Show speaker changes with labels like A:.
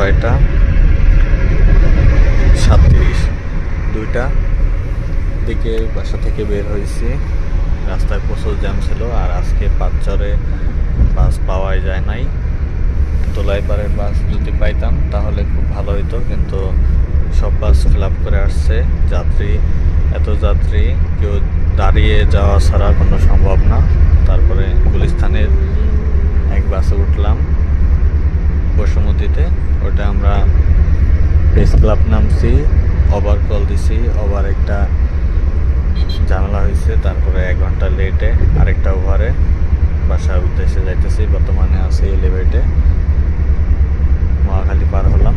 A: 6:37, 2টা দিকে বাসা থেকে বের হয়েছি। রাস্তায় প্রচুর জ্যাম ছিল, আর আজকে পাঁচচরে বাস পাওয়াই যায় নাই। দোলাইপাড়ের বাস যদি পাইতাম তাহলে খুব ভালো হইতো, কিন্তু সব বাস ফিল আপ করে আসছে। এত যাত্রী, কেউ দাঁড়িয়ে যাওয়া ছাড়া কোনো সম্ভব না। তারপরে গুলিস্তানের এক বাসে উঠলাম বসুমতীতে। ওটা আমরা প্রেস ক্লাব নামছি, ওভার কল দিছি, ওভার একটা ঝামেলা হয়েছে। তারপরে 1 ঘন্টা লেটে আরেকটা ওভারে বাসার উদ্দেশ্যে যাইতেছি। বর্তমানে আছি এলিভেটে, মহাখালী পার হলাম।